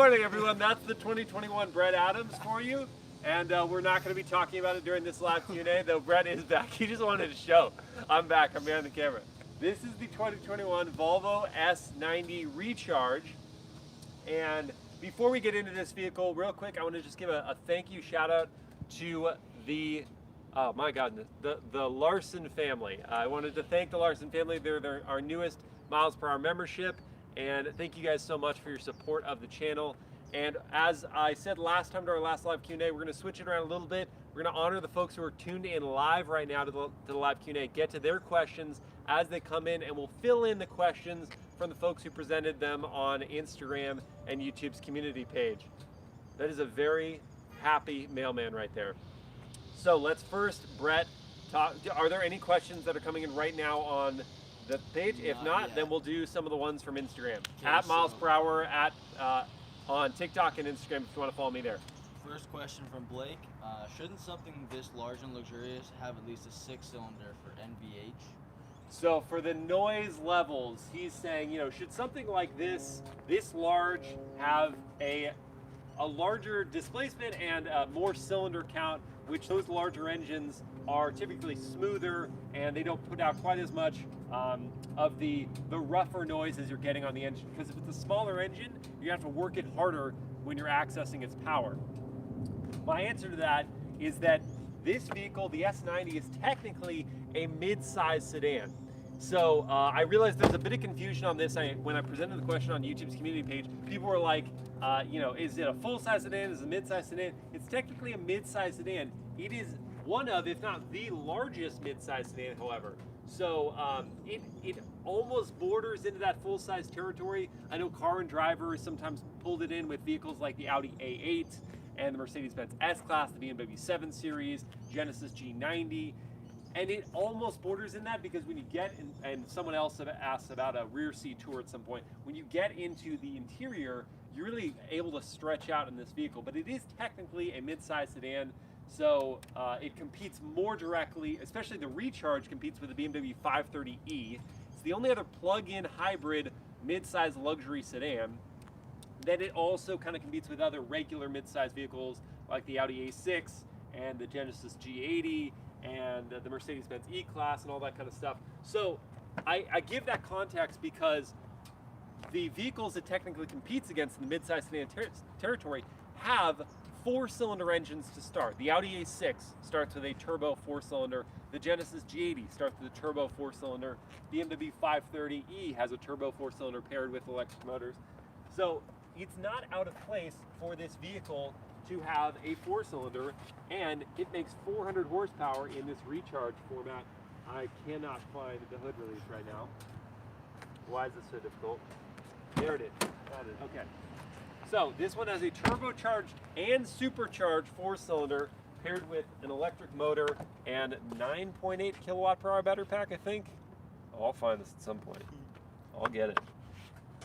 Good morning, everyone. That's the 2021 Brett Adams for you. And we're not going to be talking about it during this live Q&A, though Brett is back. He just wanted to show. I'm back. I'm behind the camera. This is the 2021 Volvo S90 Recharge. And before we get into this vehicle, real quick, I want to just give a thank you shout out to the, oh my God, the Larson family. I wanted to thank the Larson family. They're our newest MilesPerHr membership. And thank you guys so much for your support of the channel. And as I said last time to our last live Q&A, we're going to switch it around a little bit. We're going to honor the folks who are tuned in live right now to the live Q&A, get to their questions as they come in, and we'll fill in the questions from the folks who presented them on Instagram and YouTube's community page. That is a very happy mailman right there. So let's first, Brett, talk. Are there any questions that are coming in right now on the page? If not, then we'll do some of the ones from Instagram. Okay, at MilesPerHr, at on TikTok and Instagram if you want to follow me there. First question from Blake. Shouldn't something this large and luxurious have at least a 6-cylinder for NVH? So for the noise levels, he's saying, you know, should something like this large have a larger displacement and more cylinder count, which those larger engines are typically smoother and they don't put out quite as much of the rougher noises you're getting on the engine. Because if it's a smaller engine, you have to work it harder when you're accessing its power. My answer to that is that this vehicle, the S90, is technically a mid-size sedan. So I realized there's a bit of confusion on this. When I presented the question on YouTube's community page, people were like, you know, is it a full-size sedan? Is it a mid-size sedan? It's technically a mid-size sedan. It is one of, if not the largest mid-size sedan, however. So it almost borders into that full-size territory. I know Car and Driver sometimes pulled it in with vehicles like the Audi A8 and the Mercedes-Benz S-Class, the BMW 7 Series, Genesis G90. And it almost borders in that because when you get in, and someone else asked about a rear seat tour at some point, when you get into the interior, you're really able to stretch out in this vehicle. But it is technically a mid-size sedan. So it competes more directly, especially the Recharge competes with the BMW 530e. It's the only other plug-in hybrid mid-size luxury sedan. Then it also kind of competes with other regular mid-size vehicles like the Audi A6 and the Genesis G80 and the Mercedes-Benz E-Class and all that kind of stuff. So I give that context because the vehicles it technically competes against in the mid-size sedan territory have 4-cylinder engines to start. The Audi A6 starts with a turbo 4-cylinder. The Genesis G80 starts with a turbo 4-cylinder. BMW 530e has a turbo 4-cylinder paired with electric motors. So it's not out of place for this vehicle to have a 4-cylinder, and it makes 400 horsepower in this Recharge format. I cannot find the hood release right now. Why is this so difficult? There it is. Got it. Okay. So this one has a turbocharged and supercharged 4-cylinder paired with an electric motor and 9.8 kilowatt per hour battery pack, I think. Oh, I'll find this at some point. I'll get it.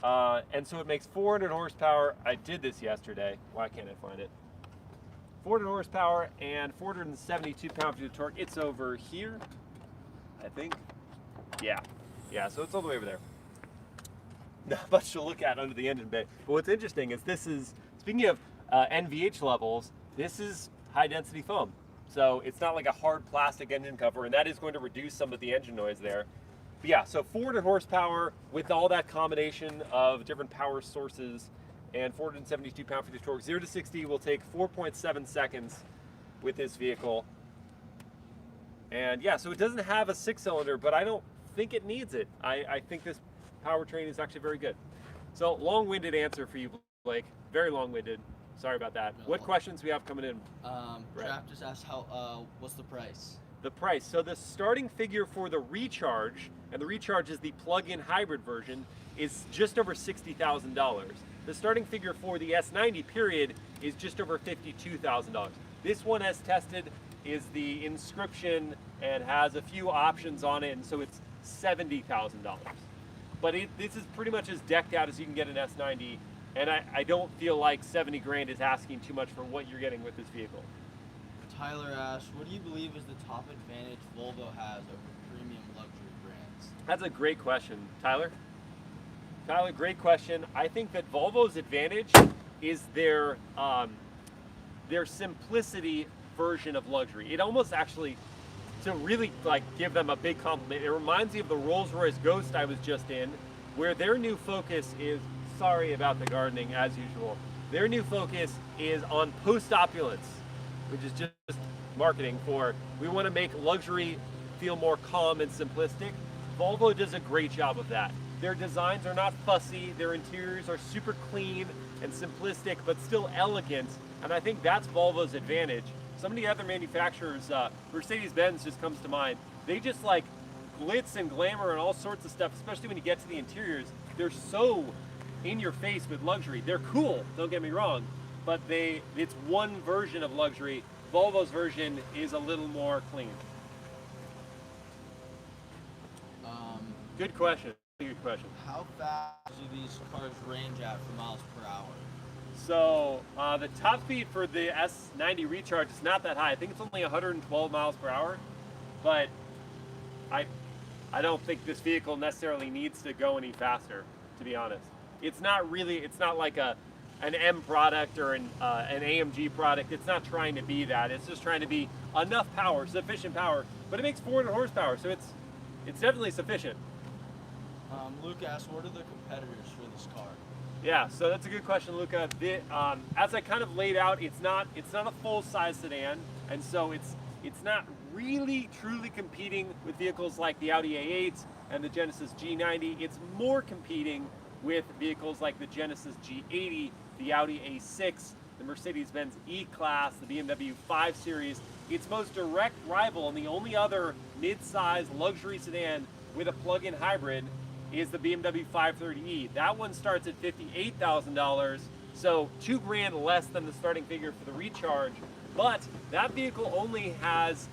And so it makes 400 horsepower. I did this yesterday. Why can't I find it? 400 horsepower and 472 pound-feet of torque. It's over here, I think. Yeah, so it's all the way over there. Not much to look at under the engine bay. But what's interesting is this is, speaking of NVH levels, this is high density foam. So it's not like a hard plastic engine cover, and that is going to reduce some of the engine noise there. But yeah, so 400 horsepower with all that combination of different power sources and 472 pound-feet of torque. 0 to 60 will take 4.7 seconds with this vehicle. And yeah, so it doesn't have a 6-cylinder, but I don't think it needs it. I think this powertrain is actually very good. So long-winded answer for you, Blake. Very long-winded. Sorry about that. What questions we have coming in? Trap just asked what's the price? The price. So the starting figure for the Recharge, and the Recharge is the plug-in hybrid version, is just over $60,000. The starting figure for the S90 period is just over $52,000. This one, as tested, is the Inscription and has a few options on it, and so it's $70,000. But this is pretty much as decked out as you can get an S90, and I don't feel like 70 grand is asking too much for what you're getting with this vehicle. Tyler asked, what do you believe is the top advantage Volvo has over premium luxury brands? That's a great question. Tyler? Tyler, great question. I think that Volvo's advantage is their simplicity version of luxury. It almost actually, to really like give them a big compliment, it reminds me of the Rolls-Royce Ghost I was just in, where their new focus is, sorry about the gardening as usual, their new focus is on post-opulence, which is just marketing for, we want to make luxury feel more calm and simplistic. Volvo does a great job of that. Their designs are not fussy, their interiors are super clean and simplistic, but still elegant, and I think that's Volvo's advantage. Some of the other manufacturers, Mercedes-Benz just comes to mind, they just like glitz and glamour and all sorts of stuff, especially when you get to the interiors. They're so in your face with luxury. They're cool, don't get me wrong, but it's one version of luxury. Volvo's version is a little more clean. Good question. Good question. How fast do these cars range at for miles per hour? So the top speed for the S90 Recharge is not that high. I think it's only 112 miles per hour, but I don't think this vehicle necessarily needs to go any faster, to be honest. It's not like an M product or an AMG product. It's not trying to be that. It's just trying to be enough power, sufficient power, but it makes 400 horsepower, so it's definitely sufficient. Luke asked, what are the competitors for this car? Yeah, so that's a good question, Luca. As I kind of laid out, it's not a full-size sedan, and so it's not really truly competing with vehicles like the Audi A8 and the Genesis G90. It's more competing with vehicles like the Genesis G80, the Audi A6, the Mercedes-Benz E-Class, the BMW 5 Series. Its most direct rival and the only other mid-size luxury sedan with a plug-in hybrid is the BMW 530e. That one starts at $58,000, so $2,000 less than the starting figure for the Recharge, but that vehicle only has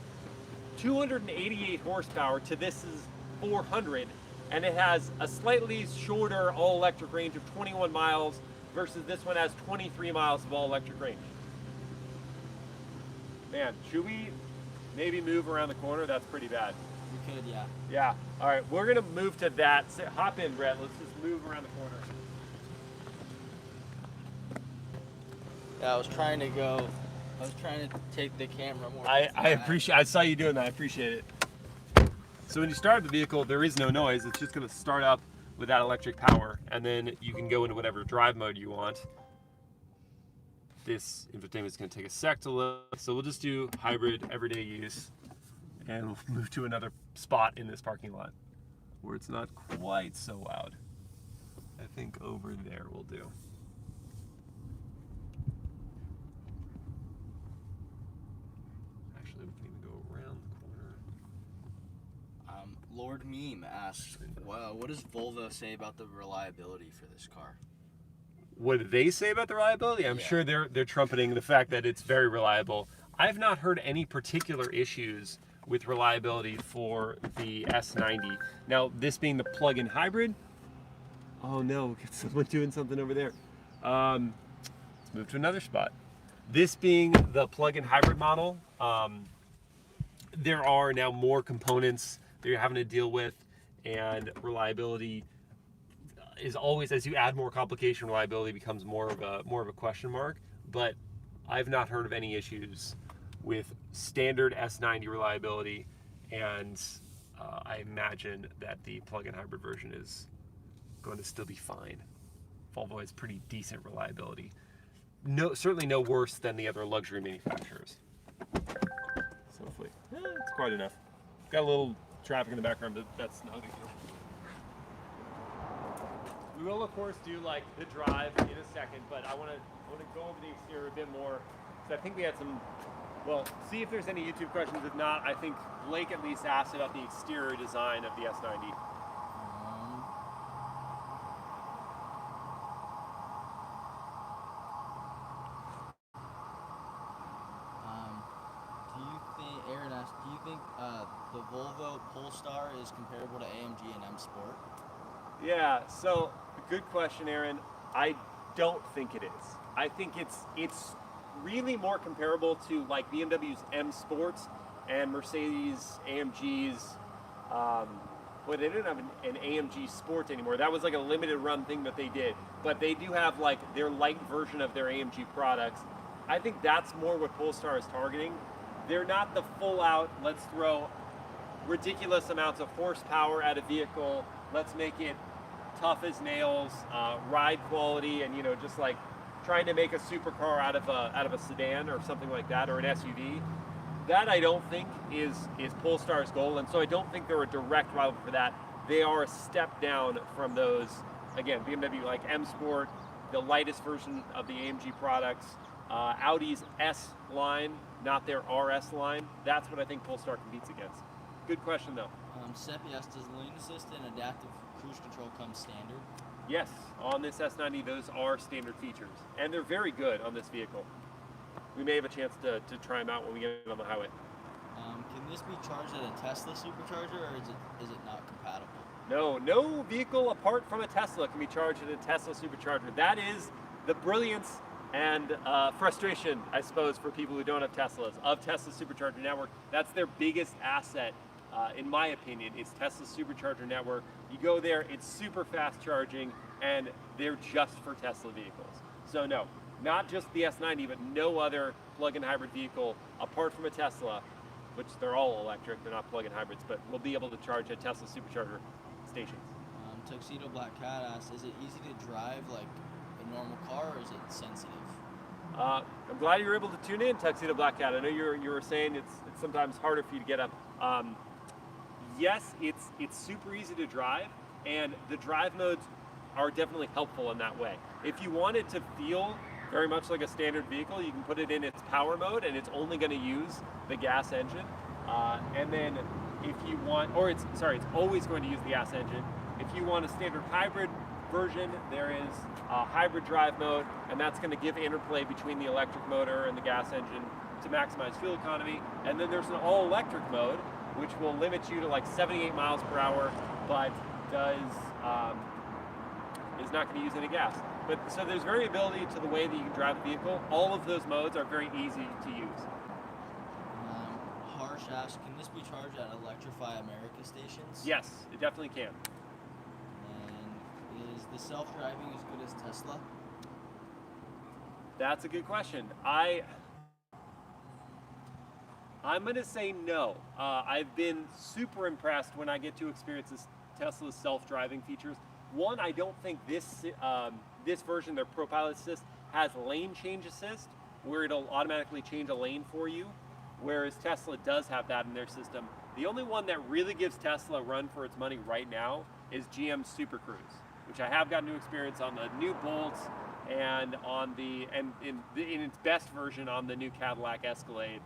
288 horsepower to this is 400, and it has a slightly shorter all-electric range of 21 miles versus this one has 23 miles of all-electric range. Man, should we maybe move around the corner? That's pretty bad. We could, yeah. Yeah. All right, we're gonna move to that. Hop in, Brett. Let's just move around the corner. Yeah, I was trying to take the camera more. I appreciate. I saw you doing that. I appreciate it. So when you start the vehicle, there is no noise. It's just gonna start up with that electric power, and then you can go into whatever drive mode you want. This infotainment is gonna take a sec to load, so we'll just do hybrid, everyday use. And we'll move to another spot in this parking lot where it's not quite so loud. I think over there will do. Actually, we can even go around the corner. Lord Meme asks, wow, what does Volvo say about the reliability for this car? What do they say about the reliability? I'm sure they're trumpeting the fact that it's very reliable. I've not heard any particular issues with reliability for the S90. Now, this being the plug-in hybrid, oh no, get someone doing something over there. Let's move to another spot. This being the plug-in hybrid model, there are now more components that you're having to deal with, and reliability is always, as you add more complication, reliability becomes more of a question mark. But I've not heard of any issues with standard S90 reliability, and I imagine that the plug-in hybrid version is going to still be fine. Volvo has pretty decent reliability. No, certainly no worse than the other luxury manufacturers. So hopefully, it's quite enough. Got a little traffic in the background, but that's not a big deal. We will of course do like the drive in a second, but I want to go over the exterior a bit more. So I think we had some. Well, see if there's any YouTube questions. If not, I think Blake at least asked about the exterior design of the S90. Aaron asked, do you think the Volvo Polestar is comparable to AMG and M Sport? Yeah, so good question, Aaron. I don't think it is. I think it's really more comparable to like BMW's M Sports and Mercedes AMG's. But they didn't have an AMG Sport anymore. That was like a limited run thing that they did. but they do have like their light version of their AMG products. I think that's more what Polestar is targeting. They're not the full out, let's throw ridiculous amounts of horsepower at a vehicle, let's make it tough as nails, ride quality, and just like trying to make a supercar out of a sedan or something like that, or an SUV. That I don't think is Polestar's goal, and so I don't think they're a direct rival for that. They are a step down from those. Again, BMW like M Sport, the lightest version of the AMG products, Audi's S line, not their RS line. That's what I think Polestar competes against. Good question though. Msrp, does lane assist and adaptive cruise control come standard? Yes, on this S90, those are standard features, and they're very good on this vehicle. We may have a chance to try them out when we get on the highway. Can this be charged at a Tesla Supercharger, or is it not compatible? No vehicle apart from a Tesla can be charged at a Tesla Supercharger. That is the brilliance and frustration, I suppose, for people who don't have Teslas, of Tesla Supercharger network. That's their biggest asset, in my opinion, is Tesla Supercharger network. You go there, it's super fast charging, and they're just for Tesla vehicles. So no, not just the S90, but no other plug-in hybrid vehicle apart from a Tesla, which they're all electric, they're not plug-in hybrids, but will be able to charge at Tesla Supercharger stations. Tuxedo Black Cat asks, is it easy to drive like a normal car, or is it sensitive? I'm glad you were able to tune in, Tuxedo Black Cat. I know you were saying it's sometimes harder for you to get up. Yes, it's super easy to drive, and the drive modes are definitely helpful in that way. If you want it to feel very much like a standard vehicle, you can put it in its power mode, and it's only going to use the gas engine. And then if you want, it's always going to use the gas engine. If you want a standard hybrid version, there is a hybrid drive mode, and that's going to give interplay between the electric motor and the gas engine to maximize fuel economy. And then there's an all-electric mode, which will limit you to like 78 miles per hour, but is not going to use any gas. But so there's variability to the way that you can drive the vehicle. All of those modes are very easy to use. Harsh asks, can this be charged at Electrify America stations? Yes, it definitely can. And is the self-driving as good as Tesla? That's a good question. I'm going to say no. I've been super impressed when I get to experience Tesla's self-driving features. One, I don't think this version, their ProPilot Assist, has lane change assist, where it'll automatically change a lane for you, whereas Tesla does have that in their system. The only one that really gives Tesla a run for its money right now is GM's Super Cruise, which I have gotten to experience on the new Bolts and in its best version on the new Cadillac Escalade,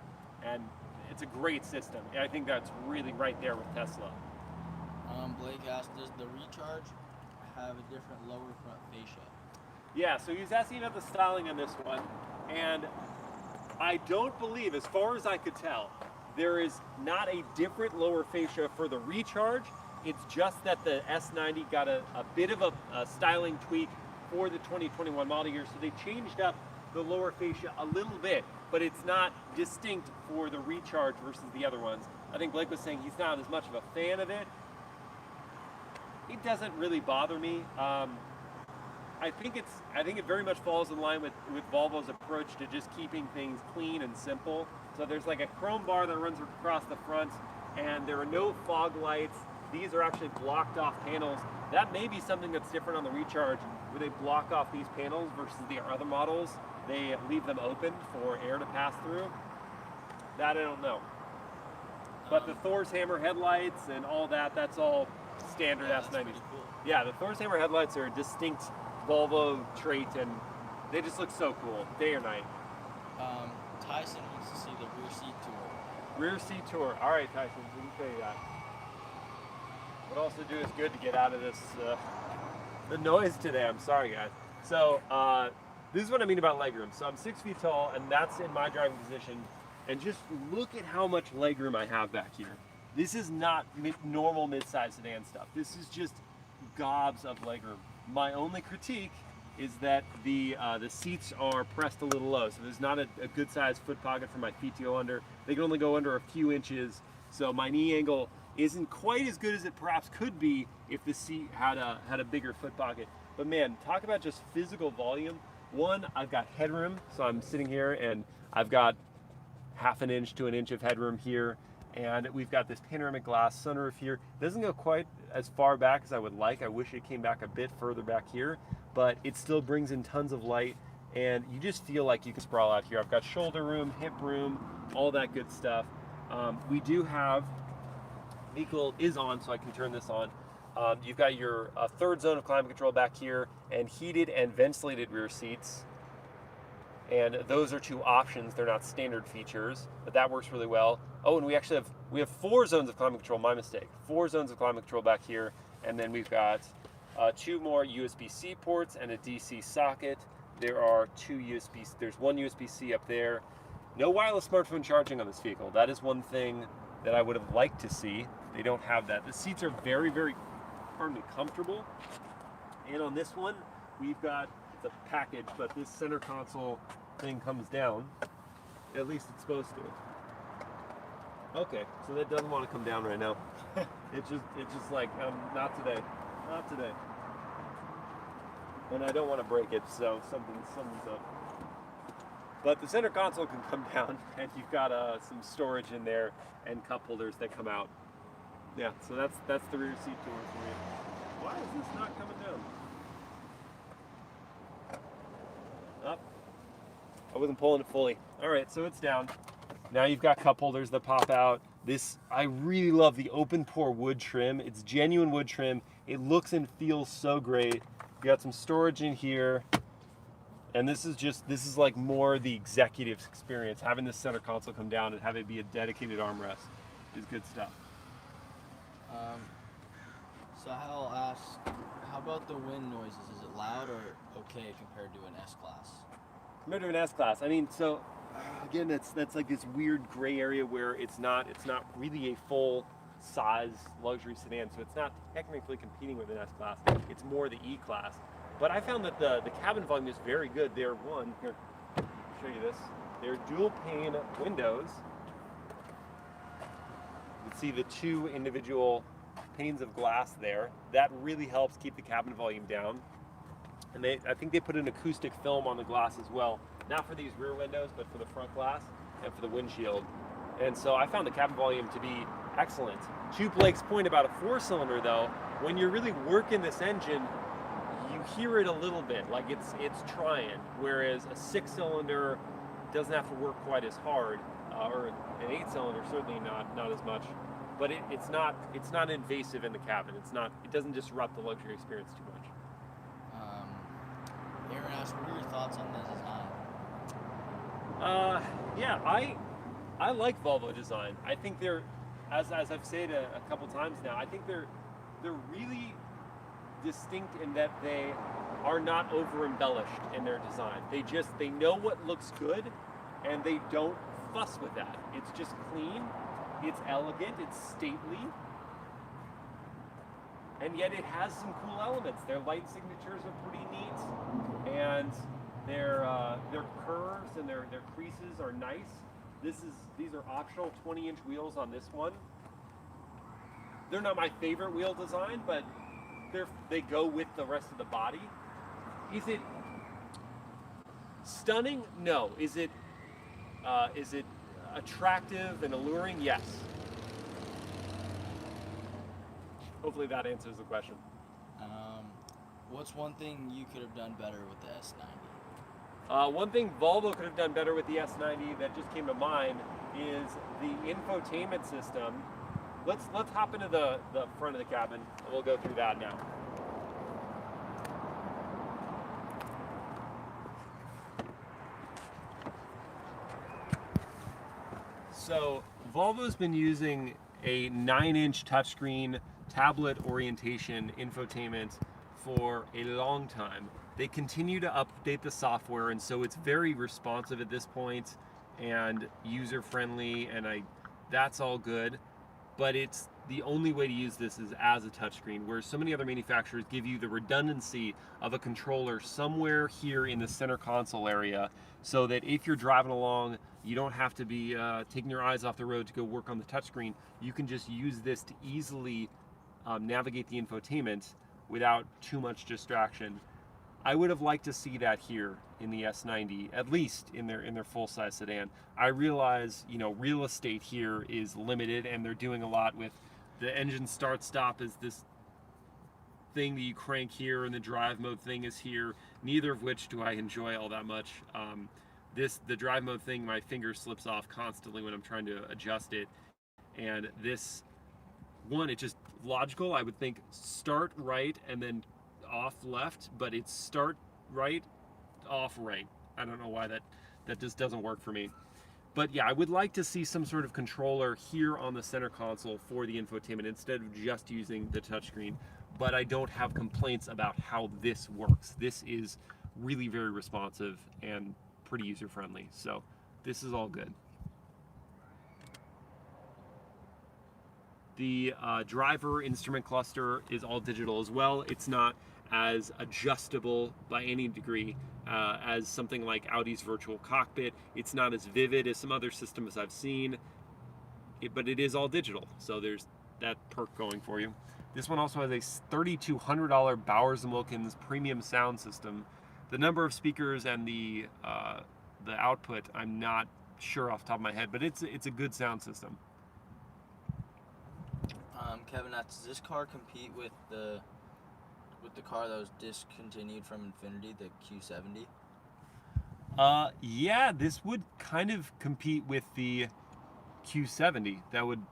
and it's a great system. I think that's really right there with Tesla. Blake asked, does the Recharge have a different lower front fascia? Yeah, so he's asking about the styling on this one, and I don't believe, as far as I could tell, there is not a different lower fascia for the Recharge. It's just that the S90 got a bit of a styling tweak for the 2021 model year, so they changed up the lower fascia a little bit, but it's not distinct for the Recharge versus the other ones. I think Blake was saying he's not as much of a fan of it. It doesn't really bother me. I think it very much falls in line with Volvo's approach to just keeping things clean and simple. So there's like a chrome bar that runs across the front, and there are no fog lights. These are actually blocked off panels. That may be something that's different on the Recharge, where they block off these panels versus the other models. They leave them open for air to pass through. That I don't know. But the Thor's Hammer headlights and all that's all standard S90s. Cool. Yeah, the Thor's Hammer headlights are a distinct Volvo trait, and they just look so cool, day or night. Tyson wants to see the rear seat tour. Rear seat tour. All right, Tyson, we can show you that. What also do is good to get out of this the noise today. I'm sorry, guys. So this is what I mean about legroom. So I'm 6 feet tall, and that's in my driving position. And just look at how much legroom I have back here. This is not normal mid-size sedan stuff. This is just gobs of legroom. My only critique is that the seats are pressed a little low, so there's not a good sized foot pocket for my feet to go under. They can only go under a few inches, so my knee angle isn't quite as good as it perhaps could be if the seat had a bigger foot pocket. But man, talk about just physical volume. One, I've got headroom, so I'm sitting here and I've got 1/2 inch to 1 inch of headroom here, and we've got this panoramic glass sunroof here. It doesn't go quite as far back as I would like. I wish it came back a bit further back here, but it still brings in tons of light, and you just feel like you can sprawl out here. I've got shoulder room, hip room, all that good stuff. We do have, vehicle is on, so I can turn this on. You've got your third zone of climate control back here, and heated and ventilated rear seats. And those are 2 options. They're not standard features, but that works really well. Oh, and we actually have 4 zones of climate control. My mistake. 4 zones of climate control back here, and then we've got 2 more USB-C ports and a DC socket. There are 2 USB. There's 1 USB-C up there. No wireless smartphone charging on this vehicle. That is one thing that I would have liked to see. They don't have that. The seats are very, very, pardon me, comfortable. And on this one, we've got, it's a package, but this center console thing comes down. At least it's supposed to. Okay, so that doesn't want to come down right now. It's just like, not today, not today. And I don't want to break it, so something's up. But the center console can come down, and you've got some storage in there and cup holders that come out. Yeah, so that's the rear seat door for you. Why is this not coming down? Up. I wasn't pulling it fully. All right, so it's down. Now you've got cup holders that pop out. This, I really love the open pore wood trim. It's genuine wood trim. It looks and feels so great. You got some storage in here. And this is like more the executive's experience. Having this center console come down and have it be a dedicated armrest is good stuff. So I'll ask, how about the wind noises? Is it loud or okay compared to an S-Class? Compared to an S-Class, I mean, so again, that's like this weird gray area where it's not really a full size luxury sedan, so it's not technically competing with an S-Class. It's more the E-Class. But I found that the cabin volume is very good. They're here, I'll show you this. They're dual pane windows. You can see the 2 individual panes of glass there. That really helps keep the cabin volume down. And I think they put an acoustic film on the glass as well. Not for these rear windows, but for the front glass and for the windshield. And so I found the cabin volume to be excellent. To Blake's point about a 4-cylinder though, when you're really working this engine, you hear it a little bit, like it's trying, whereas a 6-cylinder doesn't have to work quite as hard, or an 8-cylinder certainly not as much. But it's not invasive in the cabin. It doesn't disrupt the luxury experience too much. Aaron asked, what are your thoughts on the design? Yeah, I like Volvo design. I think they're, as I've said a couple times now, I think they're really distinct in that they are not over embellished in their design. They know what looks good, and they don't fuss with that. It's just clean, it's elegant, it's stately, and yet it has some cool elements. Their light signatures are pretty neat, and their curves and their creases are nice. These are optional 20-inch wheels on this one. They're not my favorite wheel design, but they go with the rest of the body. Is it stunning? No. Is it attractive and alluring? Yes. Hopefully that answers the question. What's one thing you could have done better with the S90? One thing Volvo could have done better with the S90 that just came to mind is the infotainment system. Let's hop into the front of the cabin, and we'll go through that now. So Volvo's been using a 9-inch touchscreen tablet orientation infotainment for a long time. They continue to update the software, and so it's very responsive at this point and user-friendly, and that's all good. But it's the only way to use this is as a touchscreen, where so many other manufacturers give you the redundancy of a controller somewhere here in the center console area, so that if you're driving along, you don't have to be taking your eyes off the road to go work on the touchscreen. You can just use this to easily navigate the infotainment. without too much distraction. I would have liked to see that here in the S90, at least in their full-size sedan. I realize, you know, real estate here is limited, and they're doing a lot with the engine start-stop is this thing that you crank here, and the drive mode thing is here, neither of which do I enjoy all that much. The drive mode thing, my finger slips off constantly when I'm trying to adjust it, and this one, it's just logical. I would think start right and then off left, but it's start right, off right. I don't know why that just doesn't work for me. But yeah, I would like to see some sort of controller here on the center console for the infotainment instead of just using the touchscreen. But I don't have complaints about how this works. This is really very responsive and pretty user-friendly. So this is all good. The driver instrument cluster is all digital as well. It's not as adjustable by any degree as something like Audi's virtual cockpit. It's not as vivid as some other systems I've seen, but it is all digital. So there's that perk going for you. This one also has a $3,200 Bowers & Wilkins premium sound system. The number of speakers and the output, I'm not sure off the top of my head, but it's a good sound system. Kevin, does this car compete with the car that was discontinued from Infiniti, the Q70? Yeah, this would kind of compete with the Q70. That would,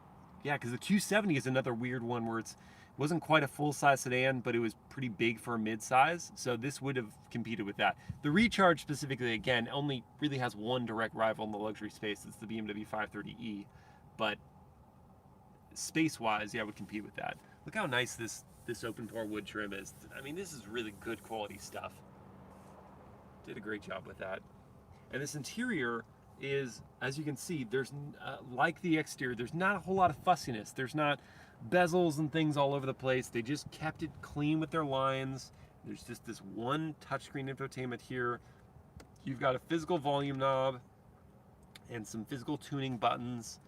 yeah, because the Q70 is another weird one where it wasn't quite a full-size sedan, but it was pretty big for a mid-size, so this would have competed with that. The Recharge specifically, again, only really has one direct rival in the luxury space. It's the BMW 530e, but space-wise, yeah, it would compete with that. Look how nice this open pore wood trim is. I mean, this is really good quality stuff. Did a great job with that. And this interior is, as you can see, there's like the exterior, there's not a whole lot of fussiness. There's not bezels and things all over the place. They just kept it clean with their lines. There's just this one touchscreen infotainment here. You've got a physical volume knob and some physical tuning buttons,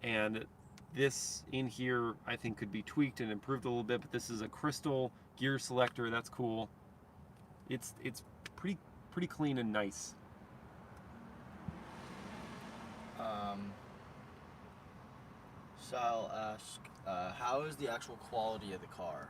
and this in here I think could be tweaked and improved a little bit, but this is a crystal gear selector. That's cool. It's pretty clean and nice. So I'll ask, how is the actual quality of the car?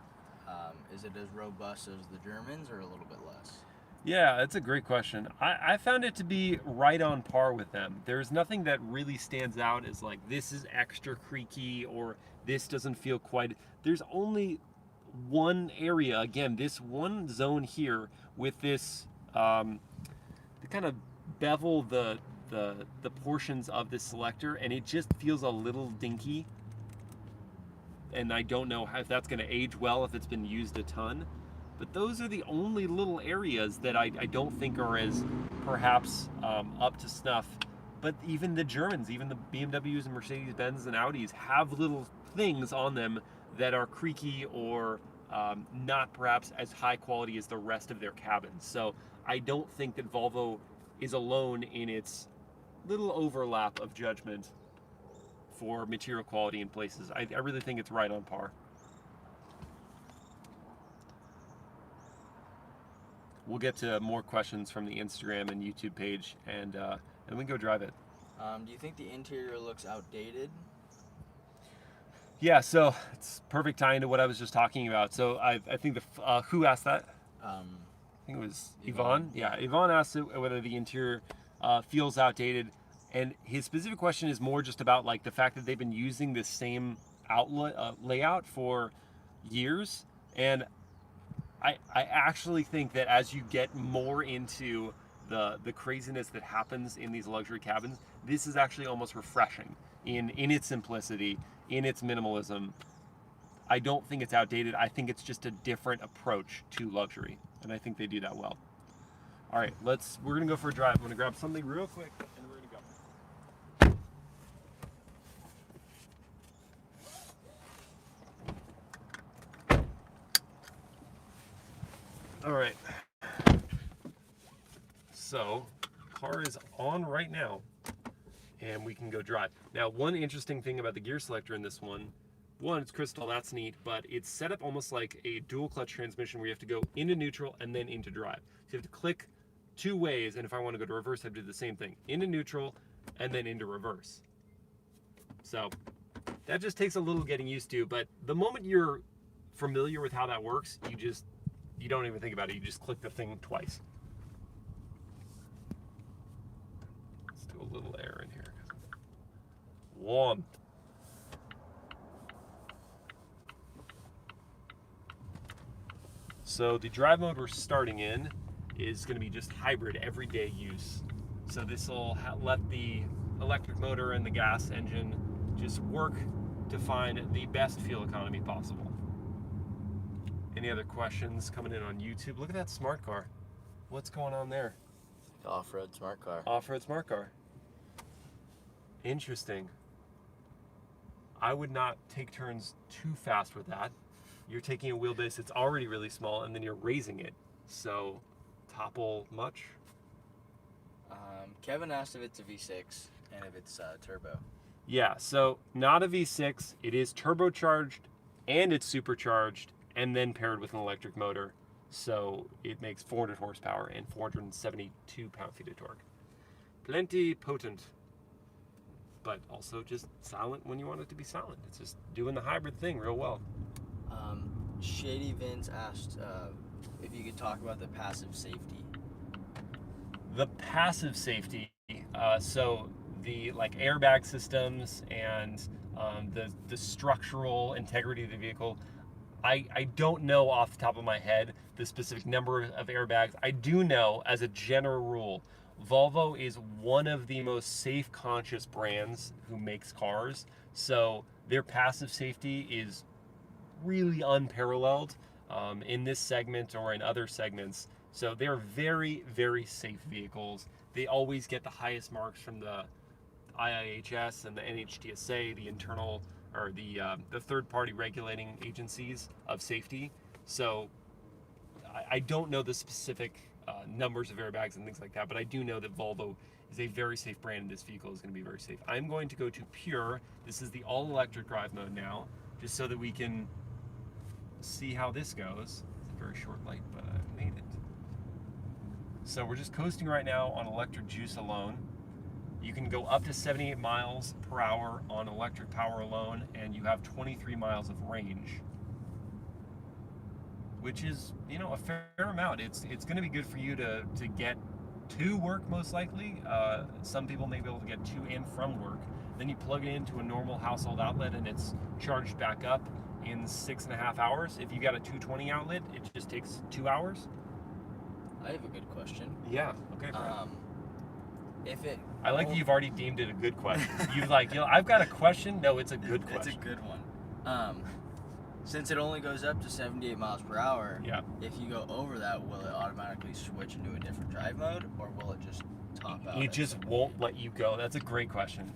Is it as robust as the Germans or a little bit less? Yeah, that's a great question. I found it to be right on par with them. There's nothing that really stands out as like, this is extra creaky or this doesn't feel quite. There's only one area, again, this one zone here with this, to kind of bevel the portions of this selector, and it just feels a little dinky. And I don't know if that's going to age well if it's been used a ton. But those are the only little areas that I don't think are as perhaps up to snuff. But even the Germans, even the BMWs and Mercedes-Benz and Audis have little things on them that are creaky or not perhaps as high quality as the rest of their cabins. So I don't think that Volvo is alone in its little overlap of judgment for material quality in places. I really think it's right on par. We'll get to more questions from the Instagram and YouTube page, and we can go drive it. Do you think the interior looks outdated? Yeah, so it's perfect tie into what I was just talking about. So I think who asked that? I think it was Yvonne. Yeah, Yvonne asked whether the interior feels outdated, and his specific question is more just about like the fact that they've been using this same outlet layout for years, and I actually think that as you get more into the craziness that happens in these luxury cabins, this is actually almost refreshing in its simplicity, in its minimalism. I don't think it's outdated. I think it's just a different approach to luxury, and I think they do that well. All right, we're gonna go for a drive. I'm gonna grab something real quick, and we're gonna go. All right, so car is on right now and we can go drive. Now, one interesting thing about the gear selector in this one one, it's crystal, that's neat, but it's set up almost like a dual clutch transmission where you have to go into neutral and then into drive. So you have to click 2 ways, and if I want to go to reverse, I have to do the same thing. Into neutral and then into reverse. So that just takes a little getting used to, but the moment you're familiar with how that works, you don't even think about it. You just click the thing twice. Let's do a little air in here. Warm. So the drive mode we're starting in is going to be just hybrid everyday use. So this will let the electric motor and the gas engine just work to find the best fuel economy possible. Any other questions coming in on YouTube? Look at that smart car. What's going on there? Off-road smart car. Off-road smart car. Interesting. I would not take turns too fast with that. You're taking a wheelbase that's already really small and then you're raising it. So, topple much? Kevin asked if it's a V6 and if it's turbo. Yeah, so not a V6. It is turbocharged and it's supercharged and then paired with an electric motor. So it makes 400 horsepower and 472 pound-feet of torque. Plenty potent, but also just silent when you want it to be silent. It's just doing the hybrid thing real well. Shady Vince asked if you could talk about the passive safety. The passive safety, so the airbag systems and the structural integrity of the vehicle, I don't know off the top of my head the specific number of airbags. I do know, as a general rule, Volvo is one of the most safe conscious brands who makes cars. So their passive safety is really unparalleled in this segment or in other segments. So they're very, very safe vehicles. They always get the highest marks from the IIHS and the NHTSA, the internal or the third-party regulating agencies of safety. So I don't know the specific numbers of airbags and things like that, but I do know that Volvo is a very safe brand and this vehicle is going to be very safe. I'm going to go to Pure. This is the all-electric drive mode now, just so that we can see how this goes. It's a very short light, but I made it. So we're just coasting right now on electric juice alone. You can go up to 78 miles per hour on electric power alone, and you have 23 miles of range, which is, a fair amount. It's going to be good for you to get to work, most likely. Some people may be able to get to and from work. Then you plug it into a normal household outlet, and it's charged back up in 6.5 hours. If you got a 220 outlet, it just takes 2 hours. I have a good question. Yeah. Okay. I like that you've already deemed it a good question. You've I've got a question. No, it's a good question. It's a good one. Since it only goes up to 78 miles per hour, yeah. If you go over that, will it automatically switch into a different drive mode, or will it just top out? It just won't let you go. That's a great question.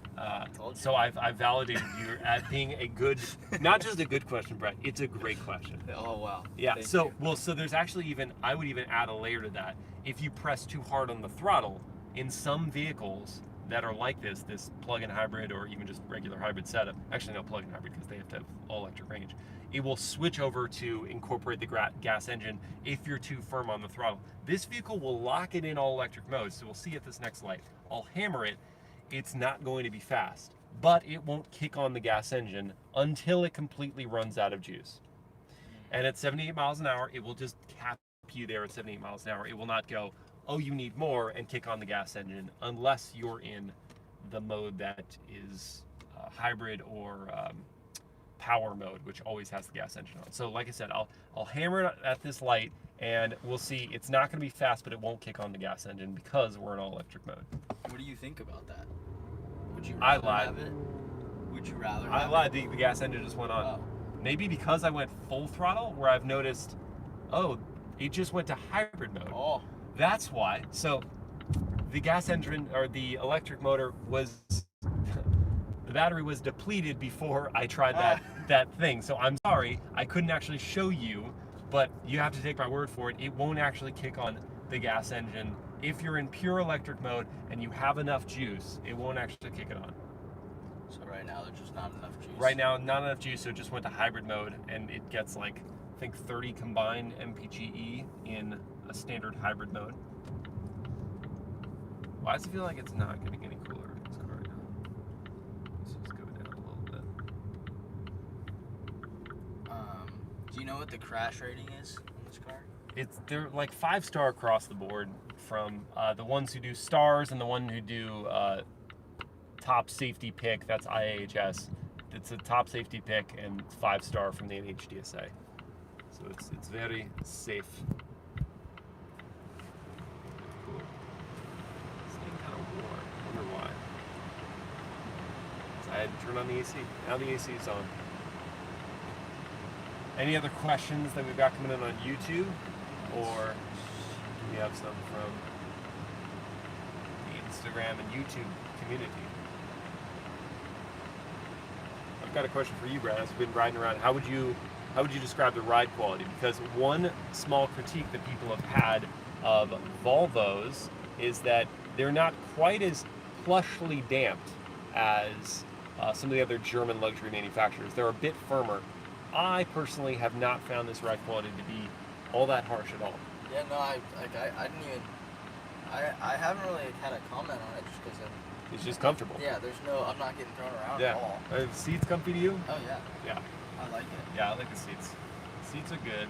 Told you. So I've validated you at being a good, not just a good question, Brett. It's a great question. Oh wow. Yeah. Thank so you. so there's actually I would even add a layer to that. If you press too hard on the throttle, in some vehicles that are like this plug-in hybrid or even just regular hybrid setup, actually no plug-in hybrid because they have to have all electric range, it will switch over to incorporate the gas engine if you're too firm on the throttle. This vehicle will lock it in all electric mode, so we'll see at this next light. I'll hammer it. It's not going to be fast, but it won't kick on the gas engine until it completely runs out of juice. And at 78 miles an hour, it will just cap you there at 78 miles an hour. It will not go, oh, you need more, and kick on the gas engine unless you're in the mode that is hybrid or power mode, which always has the gas engine on. So like I said, I'll hammer it at this light, and we'll see. It's not going to be fast, but it won't kick on the gas engine because we're in all electric mode. What do you think about that? Would you I rather lied. have it? Would you rather I have lied. it? The gas engine just went on. Oh. Maybe because I went full throttle, where I've noticed, oh, it just went to hybrid mode. Oh. That's why. So the gas engine or the electric motor was, the battery was depleted before I tried that thing. So I'm sorry, I couldn't actually show you, but you have to take my word for it. It won't actually kick on the gas engine. If you're in pure electric mode and you have enough juice, it won't actually kick it on. So right now there's just not enough juice. Right now, not enough juice, so it just went to hybrid mode, and it gets like, I think 30 combined MPGe in a standard hybrid mode. Why does it feel like it's not getting any cooler in this car right now? Let's just go down a little bit. Do you know what the crash rating is on this car? They're like 5-star across the board, from the ones who do stars and the one who do top safety pick. That's IAHS. It's a top safety pick and 5-star from the NHTSA. So it's very safe. Cool. It's getting kind of warm. I wonder why. So I had to turn on the AC. Now the AC is on. Any other questions that we've got coming in on YouTube? Or do we have some from the Instagram and YouTube community? I've got a question for you, Brad. As we've been riding around, how would you describe the ride quality? Because one small critique that people have had of Volvos is that they're not quite as plushly damped as some of the other German luxury manufacturers. They're a bit firmer. I personally have not found this ride quality to be all that harsh at all. Yeah, no, I didn't even. I haven't really had a comment on it just because it's just comfortable. Yeah, I'm not getting thrown around Yeah. at all. Are the seats comfy to you? Oh yeah. Yeah. I like it. Yeah, I like the seats. Seats are good.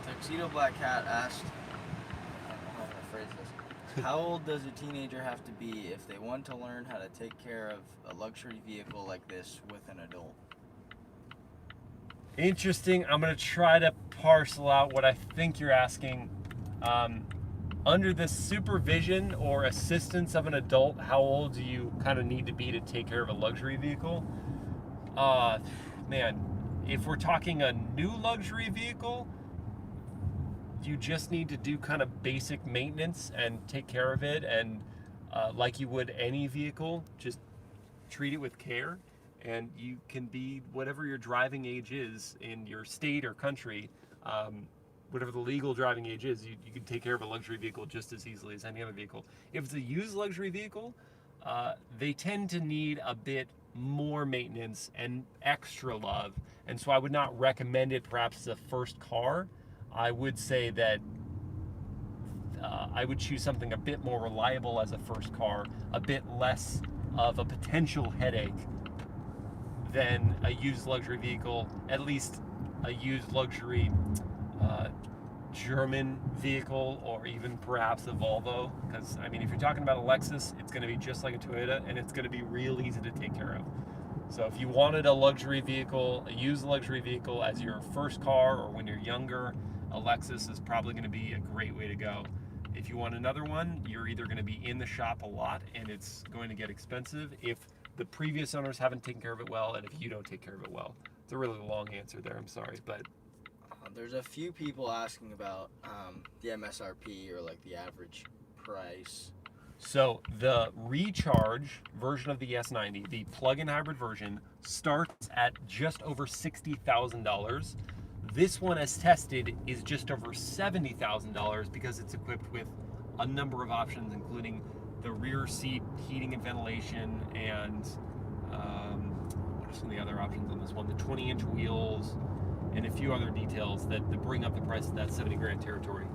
Tuxedo Black Cat asked, I don't know how to phrase this. How old does a teenager have to be if they want to learn how to take care of a luxury vehicle like this with an adult? Interesting. I'm going to try to parcel out what I think you're asking. Under the supervision or assistance of an adult, how old do you kind of need to be to take care of a luxury vehicle? Man, if we're talking a new luxury vehicle, you just need to do kind of basic maintenance and take care of it, and like you would any vehicle, just treat it with care. And you can be whatever your driving age is in your state or country, whatever the legal driving age is, you can take care of a luxury vehicle just as easily as any other vehicle. If it's a used luxury vehicle, they tend to need a bit more maintenance and extra love. And so I would not recommend it perhaps as a first car. I would say that I would choose something a bit more reliable as a first car, a bit less of a potential headache than a used luxury vehicle, at least a used luxury German vehicle, or even perhaps a Volvo. Because, I mean, if you're talking about a Lexus, it's going to be just like a Toyota, and it's going to be real easy to take care of. So if you wanted a luxury vehicle, a used luxury vehicle as your first car, or when you're younger, a Lexus is probably going to be a great way to go. If you want another one, you're either going to be in the shop a lot, and it's going to get expensive if the previous owners haven't taken care of it well, and if you don't take care of it well. It's a really long answer there, I'm sorry, but there's a few people asking about the MSRP, or like the average price. So the recharge version of the S90, the plug-in hybrid version, starts at just over $60,000. This one, as tested, is just over $70,000 because it's equipped with a number of options, including the rear seat heating and ventilation, and what are some of the other options on this one? The 20-inch wheels, and a few other details that bring up the price of that 70 grand territory.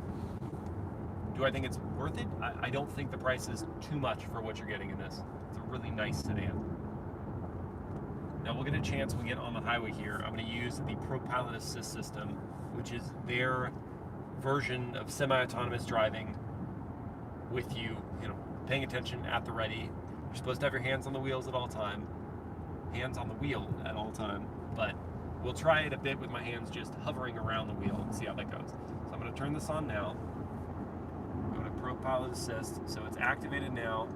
Do I think it's worth it? I don't think the price is too much for what you're getting in this. It's a really nice sedan. Now we'll get a chance when we get on the highway here. I'm going to use the ProPilot Assist system, which is their version of semi-autonomous driving with you, paying attention at the ready. You're supposed to have your hands on the wheels at all time. Hands on the wheel at all time. But we'll try it a bit with my hands just hovering around the wheel and see how that goes. So I'm going to turn this on now. Go to ProPilot Assist. So it's activated now.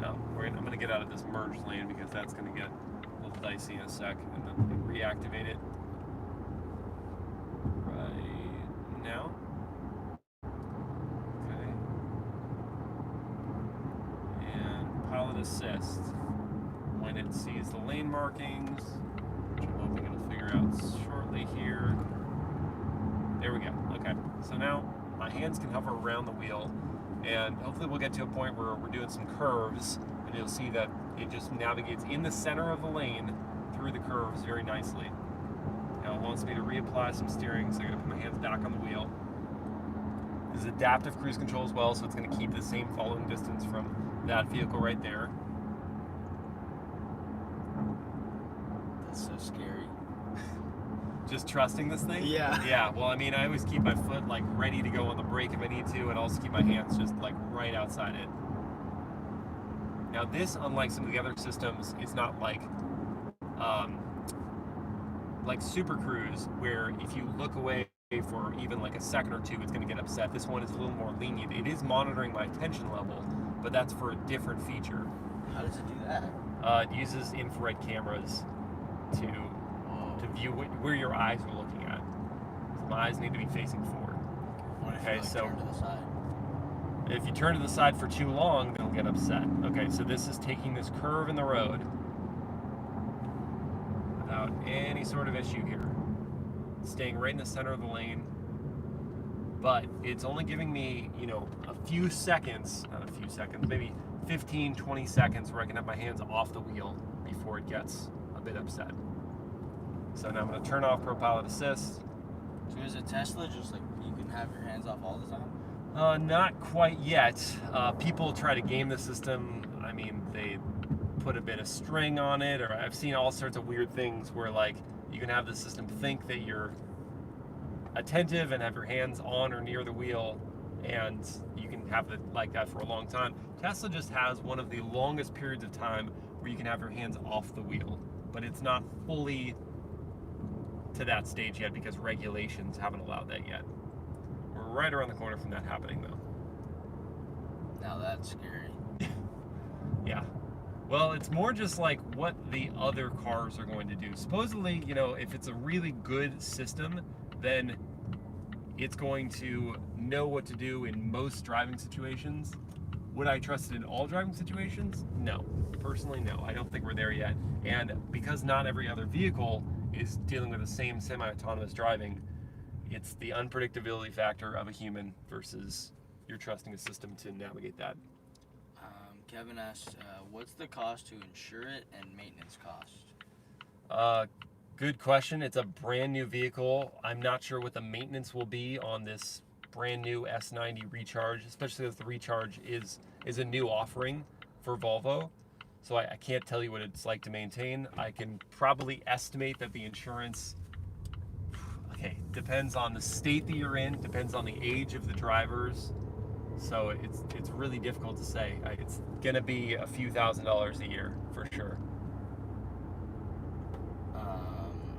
Now I'm going to get out of this merge lane because that's going to get a little dicey in a sec, and then reactivate it right now. Okay. And Pilot Assist, when it sees the lane markings, which I'm hoping it'll figure out shortly here. There we go. Okay. So now my hands can hover around the wheel, and hopefully we'll get to a point where we're doing some curves and you'll see that it just navigates in the center of the lane through the curves very nicely. Now it wants me to reapply some steering, so I'm going to put my hands back on the wheel. This is adaptive cruise control as well, so it's going to keep the same following distance from that vehicle right there. That's so scary. Just trusting this thing? Yeah. Yeah, well, I mean, I always keep my foot like ready to go on the brake if I need to, and also keep my hands just like right outside it. Now this, unlike some of the other systems, is not like Super Cruise, where if you look away for even like a second or two, it's going to get upset. This one is a little more lenient. It is monitoring my attention level, but that's for a different feature. How does it do that? It uses infrared cameras to view where your eyes are looking at. So my eyes need to be facing forward. What if Okay, you, like, so turn to the side? if you turn to the side for too long, they'll get upset. Okay, so this is taking this curve in the road without any sort of issue here. Staying right in the center of the lane. But it's only giving me, you know, a few seconds, not a few seconds, maybe 15, 20 seconds where I can have my hands off the wheel before it gets a bit upset. So now I'm going to turn off ProPilot Assist. So is a Tesla just like you can have your hands off all the time? Not quite yet. People try to game the system. I mean, they put a bit of string on it, or I've seen all sorts of weird things where like you can have the system think that you're attentive and have your hands on or near the wheel, and you can have it like that for a long time. Tesla just has one of the longest periods of time where you can have your hands off the wheel, but it's not fully to that stage yet because regulations haven't allowed that yet. We're right around the corner from that happening though. Now that's scary. Yeah. Well, it's more just like what the other cars are going to do. Supposedly, you know, if it's a really good system, then it's going to know what to do in most driving situations. Would I trust it in all driving situations? No. Personally, no. I don't think we're there yet. And because not every other vehicle is dealing with the same semi-autonomous driving, it's the unpredictability factor of a human versus you're trusting a system to navigate that. Kevin asks, what's the cost to insure it and maintenance cost? Good question. It's a brand new vehicle. I'm not sure what the maintenance will be on this brand new S90 Recharge, especially as the Recharge is a new offering for Volvo. So I can't tell you what it's like to maintain. I can probably estimate that the insurance, okay, depends on the state that you're in, depends on the age of the drivers. So it's really difficult to say. It's gonna be a few $1,000s a year for sure.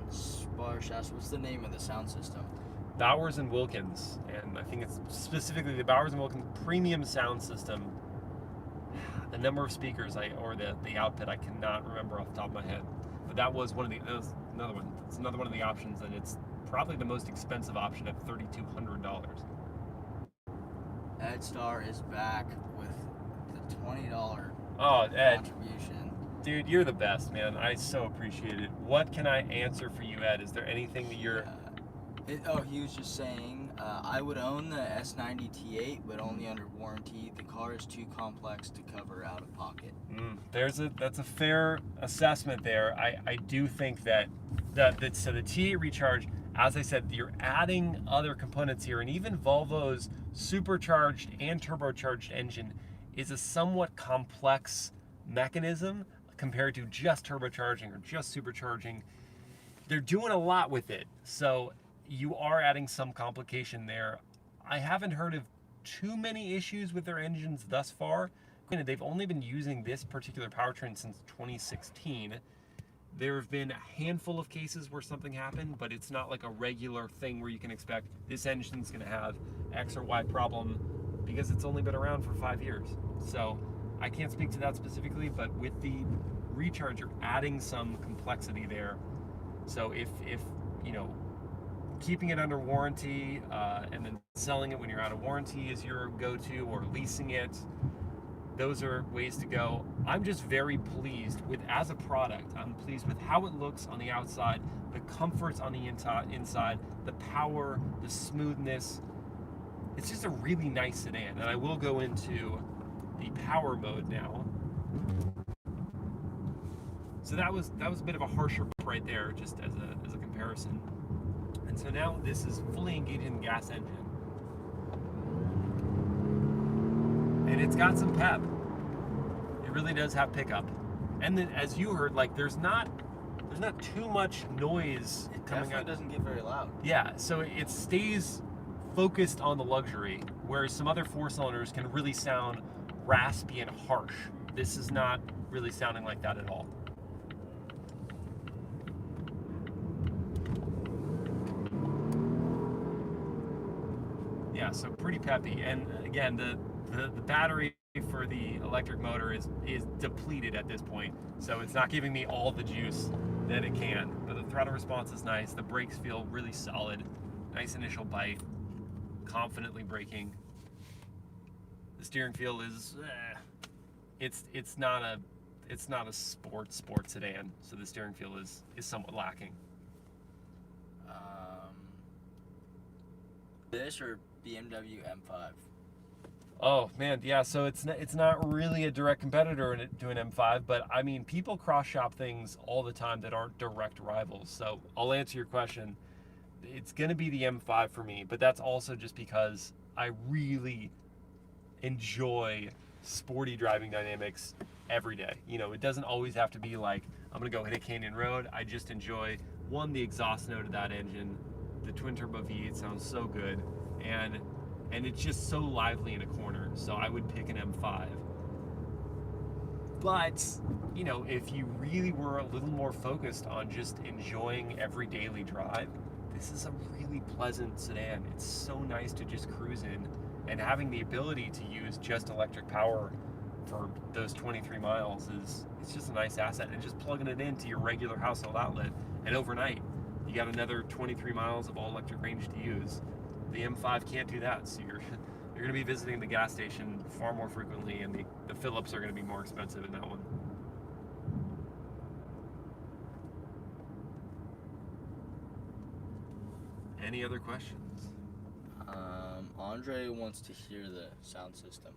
Sparsh asks, what's the name of the sound system? Bowers and Wilkins, and I think it's specifically the Bowers and Wilkins premium sound system. The number of speakers or the output I cannot remember off the top of my head, but that was one of the another one. It's another one of the options, and it's probably the most expensive option at $3,200. Ed Star is back with the $20 Ed, contribution. dude, you're the best, man. I so appreciate it. What can I answer for you, Ed? Is there anything that you're... He was just saying, I would own the S90 T8, but only under warranty. The car is too complex to cover out of pocket. That's a fair assessment there. I do think that so the T8 Recharge, as I said, you're adding other components here, and even Volvo's supercharged and turbocharged engine is a somewhat complex mechanism compared to just turbocharging or just supercharging. They're doing a lot with it, so you are adding some complication there. I haven't heard of too many issues with their engines thus far. They've only been using this particular powertrain since 2016. There have been a handful of cases where something happened, but it's not like a regular thing where you can expect this engine's gonna have X or Y problem because it's only been around for 5 years. So I can't speak to that specifically, but with the Recharge, you're adding some complexity there. So if you know, keeping it under warranty and then selling it when you're out of warranty is your go-to, or leasing it, those are ways to go. I'm just very pleased with, as a product, I'm pleased with how it looks on the outside, the comforts on the inside, the power, the smoothness. It's just a really nice sedan, and I will go into the power mode now. So that was a bit of a harsher right there, just as a comparison. And so now this is fully engaged in the gas engine. And it's got some pep. It really does have pickup. And then as you heard, like there's not too much noise coming out. It doesn't get very loud. Yeah, so it stays focused on the luxury, whereas some other 4-cylinders can really sound raspy and harsh. This is not really sounding like that at all. Yeah, so pretty peppy. And again, the battery for the electric motor is depleted at this point, so it's not giving me all the juice that it can. But the throttle response is nice. The brakes feel really solid. Nice initial bite. Confidently braking. The steering feel is it's not a sport sedan, so the steering feel is somewhat lacking. This or BMW M5? Oh man, yeah. So it's not really a direct competitor to an M5, but I mean, people cross shop things all the time that aren't direct rivals. So I'll answer your question. It's gonna be the M5 for me, but that's also just because I really enjoy sporty driving dynamics every day. You know, it doesn't always have to be like I'm gonna go hit a canyon road. I just enjoy the exhaust note of that engine. The twin turbo V8 sounds so good, and it's just so lively in a corner. So I would pick an M5. But you know, if you really were a little more focused on just enjoying every daily drive, this is a really pleasant sedan. It's so nice to just cruise in, and having the ability to use just electric power for those 23 miles it's just a nice asset. And just plugging it into your regular household outlet, and overnight you got another 23 miles of all electric range to use. The M5 can't do that, so you're going to be visiting the gas station far more frequently, and the fill-ups are going to be more expensive in that one. Any other questions? Andre wants to hear the sound system.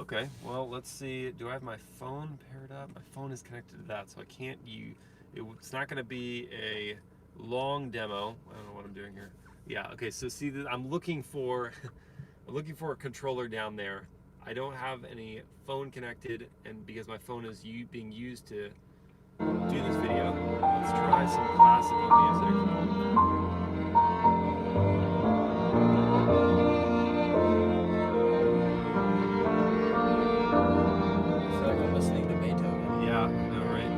Okay, well, let's see. Do I have my phone paired up? My phone is connected to that, so I can't use... It's not going to be a long demo. I don't know what I'm doing here. Yeah, okay, so see, I'm looking for a controller down there. I don't have any phone connected, and because my phone is being used to do this video, let's try some classical music. I feel like I'm listening to Beethoven. Yeah, I know, right?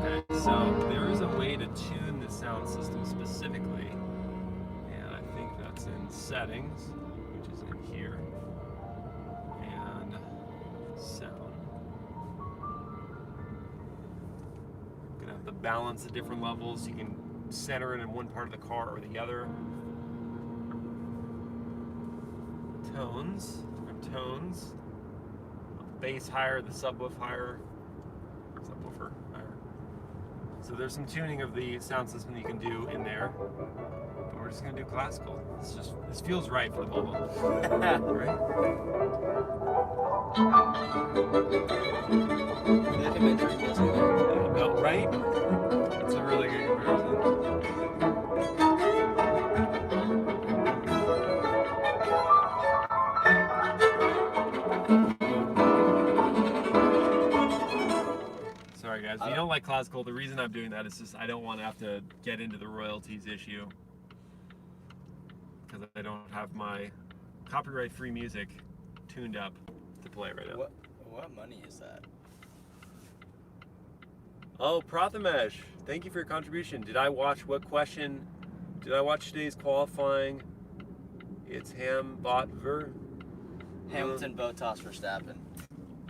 Okay, so there is a way to tune the sound system specifically, and I think that's in settings, which is in here, and sound. You can have the balance at different levels. You can center it in one part of the car or the other. Tones, different tones. Bass higher, the subwoofer higher. So there's some tuning of the sound system that you can do in there. But we're just gonna do classical. This feels right for the Volvo. Right? Documentary Disneyland. No, right? It's a really good comparison. Sorry guys, if you don't like classical, the reason I'm doing that is just I don't want to have to get into the royalties issue, because I don't have my copyright-free music tuned up to play right now. What money is that? Oh, Prathamesh, thank you for your contribution. Did I watch today's qualifying? It's Hamilton, Bottas, Verstappen.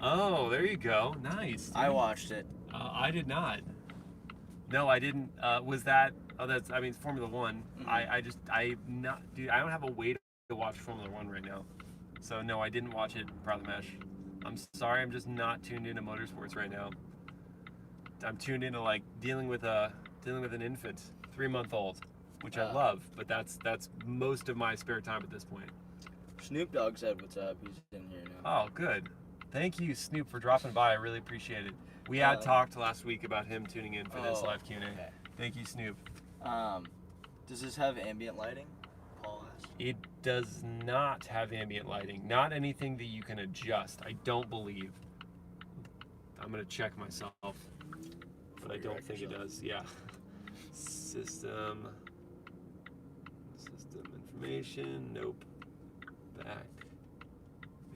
Oh, there you go. Nice. I watched it. I did not. No, I didn't. Was that? Oh, that's. I mean, it's Formula One. Mm-hmm. Dude, I don't have a way to watch Formula One right now. So no, I didn't watch it. Prathamesh. I'm sorry. I'm just not tuned into motorsports right now. I'm tuned into like dealing with an infant, 3-month-old, which I love. But that's most of my spare time at this point. Snoop Dogg said what's up. He's in here now. Oh, good. Thank you, Snoop, for dropping by. I really appreciate it. We had talked last week about him tuning in for this live Q&A. Okay. Thank you, Snoop. Does this have ambient lighting? Paul asked. It does not have ambient lighting. Not anything that you can adjust. I don't believe. I'm gonna check myself, but I don't think it does. Yeah. System information. Nope. Back.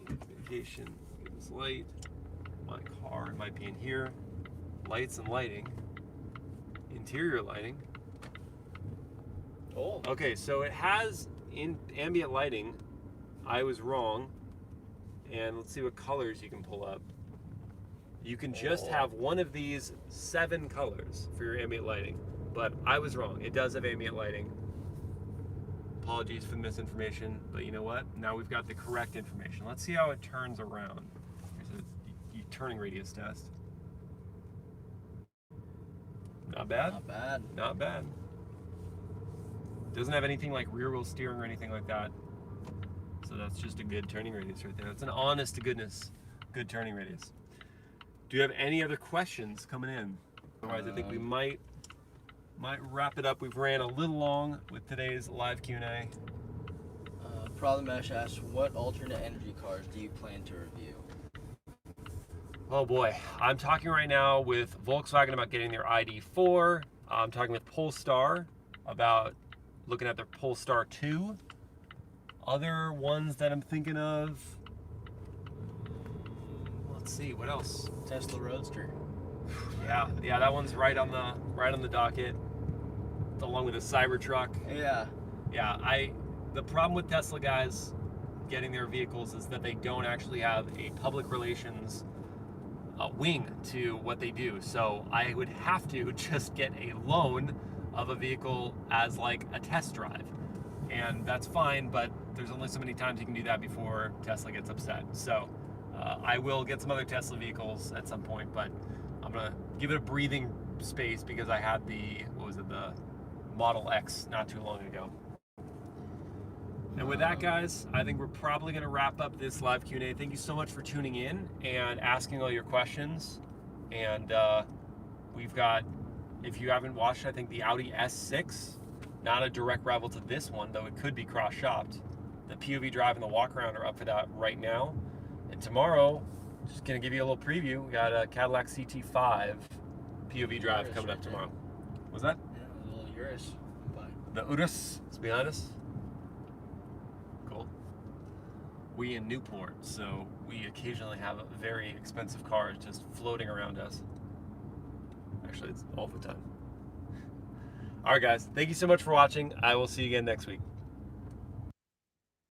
Communication. Give this light. My car. It might be in here. Lights and lighting. Interior lighting. Oh. Okay, so it has ambient lighting. I was wrong. And let's see what colors you can pull up. You can just have one of these 7 colors for your ambient lighting. But I was wrong. It does have ambient lighting. Apologies for the misinformation, but you know what? Now we've got the correct information. Let's see how it turns around. Here's a turning radius test. Not bad. Not bad. Not bad. Doesn't have anything like rear wheel steering or anything like that. So that's just a good turning radius right there. That's an honest to goodness good turning radius. Do you have any other questions coming in? Otherwise, I think we might wrap it up. We've ran a little long with today's live Q&A. Problem Mesh asks, what alternate energy cars do you plan to review? Oh boy, I'm talking right now with Volkswagen about getting their ID4. I'm talking with Polestar about looking at their Polestar 2. Other ones that I'm thinking of, let's see, what else? Tesla Roadster. Yeah, that one's right on the docket, along with a Cybertruck. Yeah. The problem with Tesla guys getting their vehicles is that they don't actually have a public relations wing to what they do. So I would have to just get a loan of a vehicle as like a test drive. And that's fine, but there's only so many times you can do that before Tesla gets upset. So I will get some other Tesla vehicles at some point, but I'm gonna give it a breathing space because I had the Model X not too long ago. And with that, guys, I think we're probably gonna wrap up this live Q&A. Thank you so much for tuning in and asking all your questions. And we've got, if you haven't watched, I think the Audi S6, not a direct rival to this one, though it could be cross-shopped. The POV drive and the walk-around are up for that right now. And tomorrow, just gonna give you a little preview, we got a Cadillac CT5 POV drive coming up tomorrow. Was that? Yeah, a little Urus. The Urus is behind us. Cool. We in Newport, so we occasionally have very expensive cars just floating around us. Actually, it's all the time. All right, guys. Thank you so much for watching. I will see you again next week.